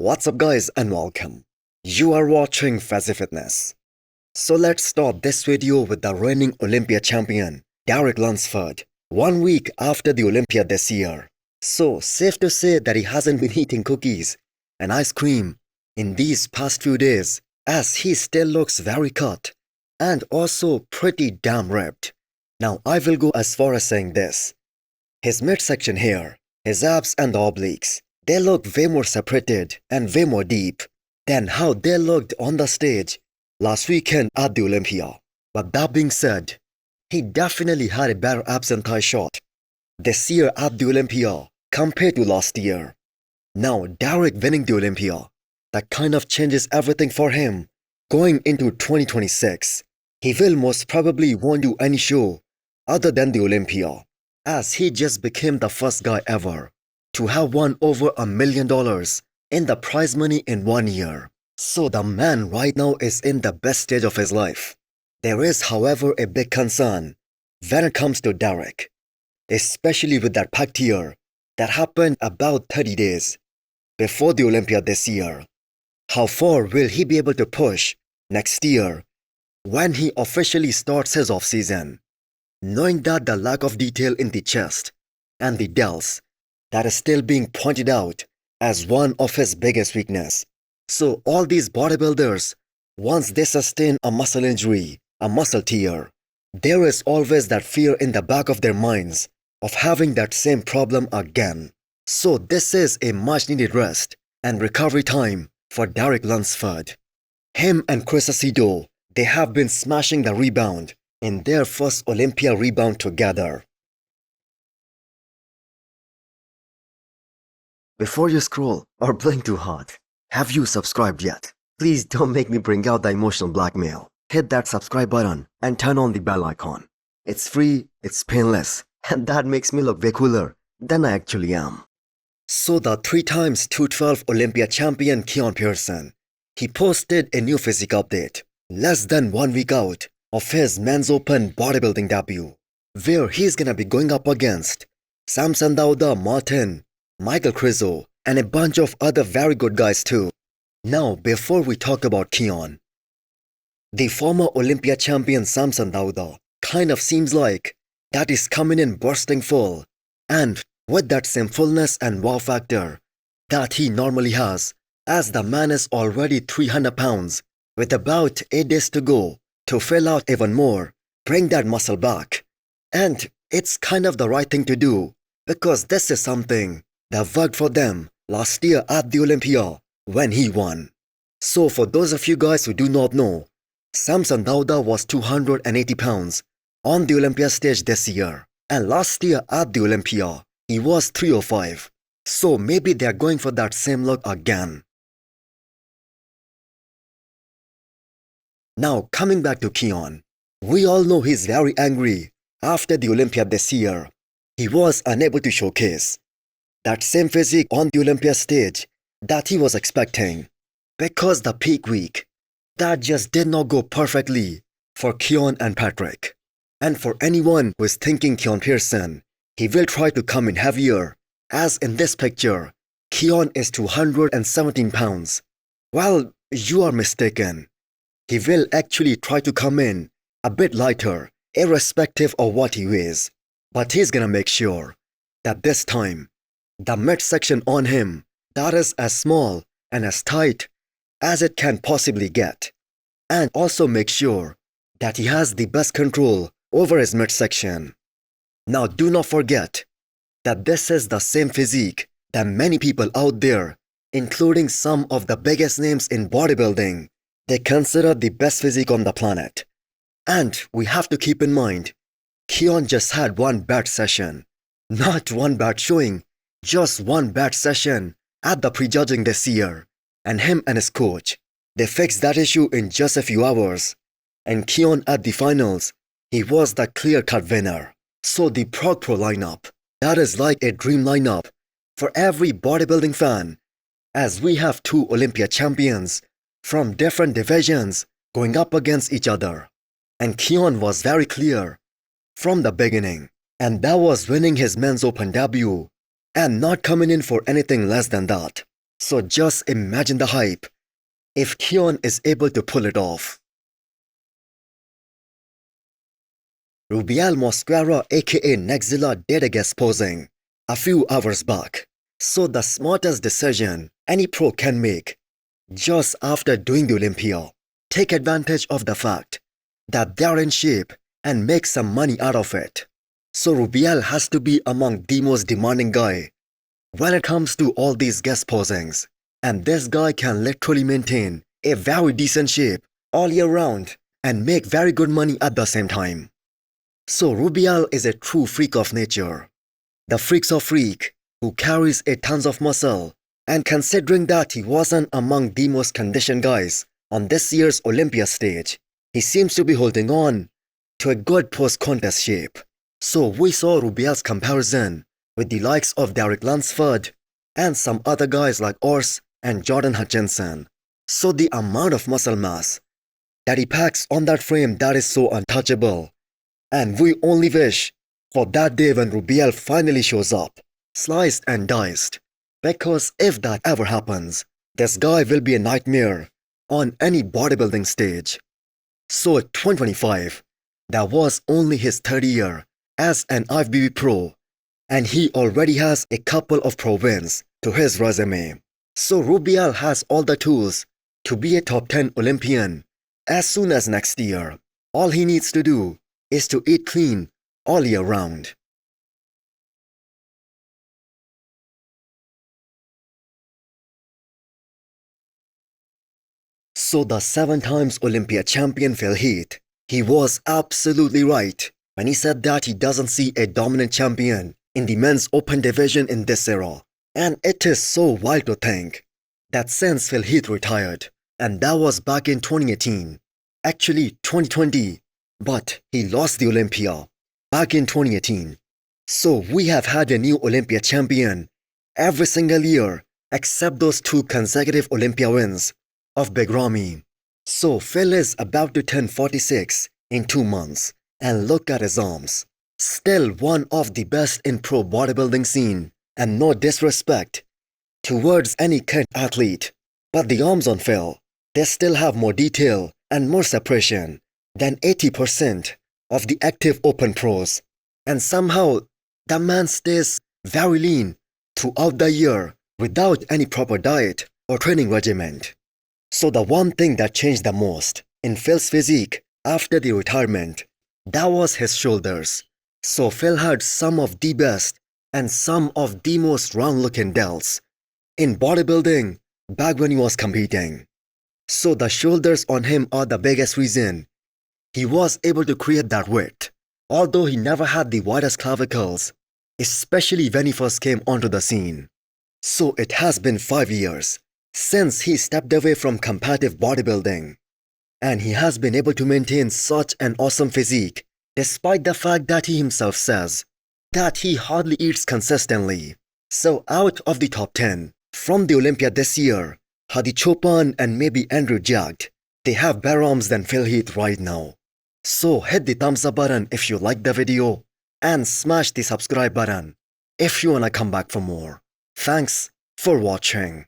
What's up guys and welcome. You are watching Fazi Fitness. So let's start this video with the reigning Olympia champion, Derek Lunsford, 1 week after the Olympia this year. So safe to say that he hasn't been eating cookies and ice cream in these past few days, as he still looks very cut and also pretty damn ripped. Now I will go as far as saying this. His midsection here, his abs and the obliques, they look way more separated and way more deep than how they looked on the stage last weekend at the Olympia. But that being said, he definitely had a better abs and thigh shot this year at the Olympia compared to last year. Now Derek winning the Olympia, that kind of changes everything for him going into 2026. He will most probably won't do any show other than the Olympia, as he just became the first guy ever to have won over $1 million in the prize money in 1 year. So the man right now is in the best stage of his life. There is, however, a big concern when it comes to Derek, especially with that packed year that happened about 30 days before the Olympia this year. How far will he be able to push next year when he officially starts his off-season, knowing that the lack of detail in the chest and the delts that is still being pointed out as one of his biggest weakness. So all these bodybuilders, once they sustain a muscle injury, a muscle tear, there is always that fear in the back of their minds of having that same problem again. So this is a much needed rest and recovery time for Derek Lunsford. Him and Chris Aceto, they have been smashing the rebound in their first Olympia rebound together. Before you scroll or blink too hard, have you subscribed yet? Please don't make me bring out the emotional blackmail. Hit that subscribe button and turn on the bell icon. It's free, it's painless, and that makes me look way cooler than I actually am. So the 3 times 212 Olympia champion Keone Pearson, he posted a new physique update less than 1 week out of his men's open bodybuilding debut, where he's gonna be going up against Samson Martin, Michael Crizo, and a bunch of other very good guys too. Now before we talk about Keone, the former Olympia champion Samson kind of seems like that is coming in bursting full, and with that same fullness and wow factor that he normally has, as the man is already 300 pounds with about 8 days to go to fill out even more, bring that muscle back. And it's kind of the right thing to do, because this is something that worked for them last year at the Olympia when he won. So for those of you guys who do not know, Samson was 280 pounds on the Olympia stage this year, and last year at the Olympia he was 305. So maybe they're going for that same look again. Now coming back to Keone, we all know he's very angry after the Olympia this year. He was unable to showcase that same physique on the Olympia stage that he was expecting, because the peak week, that just did not go perfectly for Keone and Patrick. And for anyone who is thinking Keone Pearson, he will try to come in heavier, as in this picture, Keone is 217 pounds. Well, you are mistaken. He will actually try to come in a bit lighter, irrespective of what he weighs. But he's gonna make sure that this time, the midsection on him, that is as small and as tight as it can possibly get. And also make sure that he has the best control over his midsection. Now do not forget that this is the same physique that many people out there, including some of the biggest names in bodybuilding, they consider the best physique on the planet. And we have to keep in mind, Keone just had one bad session. Not one bad showing, just one bad session at the prejudging this year. And him and his coach, they fixed that issue in just a few hours. And Keone at the finals, he was the clear-cut winner. So the Prog Pro lineup, that is like a dream lineup for every bodybuilding fan, as we have 2 Olympia champions from different divisions going up against each other. And Keone was very clear from the beginning, and that was winning his men's open debut and not coming in for anything less than that. So just imagine the hype if Keone is able to pull it off. Rubial Mosquera aka Nexzilla did a guest posing a few hours back. So the smartest decision any pro can make just after doing the Olympia, take advantage of the fact that they're in shape and make some money out of it. So Rubial has to be among the most demanding guy when it comes to all these guest posings. And this guy can literally maintain a very decent shape all year round and make very good money at the same time. So Rubial is a true freak of nature. The freaks of freak who carries a tons of muscle, and considering that he wasn't among the most conditioned guys on this year's Olympia stage, he seems to be holding on to a good post-contest shape. So we saw Rubial's comparison with the likes of Derek Lunsford and some other guys like Ors and Jordan Hutchinson. So the amount of muscle mass that he packs on that frame, that is so untouchable. And we only wish for that day when Rubial finally shows up, sliced and diced. Because if that ever happens, this guy will be a nightmare on any bodybuilding stage. So at 2025, that was only his third year as an IFBB pro, and he already has a couple of pro wins to his resume. So Rubial has all the tools to be a top 10 Olympian as soon as next year. All he needs to do is to eat clean all year round. So the 7 times Olympia champion Phil Heath, he was absolutely right when he said that he doesn't see a dominant champion in the men's open division in this era. And it is so wild to think that since Phil Heath retired, and that was back in 2018, actually 2020, but he lost the Olympia back in 2018. So we have had a new Olympia champion every single year except those 2 consecutive Olympia wins of Big Ramy. So Phil is about to turn 46 in 2 months, and look at his arms. Still one of the best in pro bodybuilding scene, and no disrespect towards any current athlete, but the arms on Phil, they still have more detail and more separation than 80% of the active open pros. And somehow, the man stays very lean throughout the year without any proper diet or training regimen. So the one thing that changed the most in Phil's physique after the retirement, that was his shoulders. So Phil had some of the best and some of the most round-looking delts in bodybuilding back when he was competing. So the shoulders on him are the biggest reason he was able to create that width, although he never had the widest clavicles, especially when he first came onto the scene. So it has been 5 years since he stepped away from competitive bodybuilding, and he has been able to maintain such an awesome physique despite the fact that he himself says that he hardly eats consistently. So out of the top 10 from the Olympia this year, Hadi Chopin and maybe Andrew Jack, they have better arms than Phil Heath right now. So hit the thumbs up button if you liked the video and smash the subscribe button if you wanna come back for more. Thanks for watching.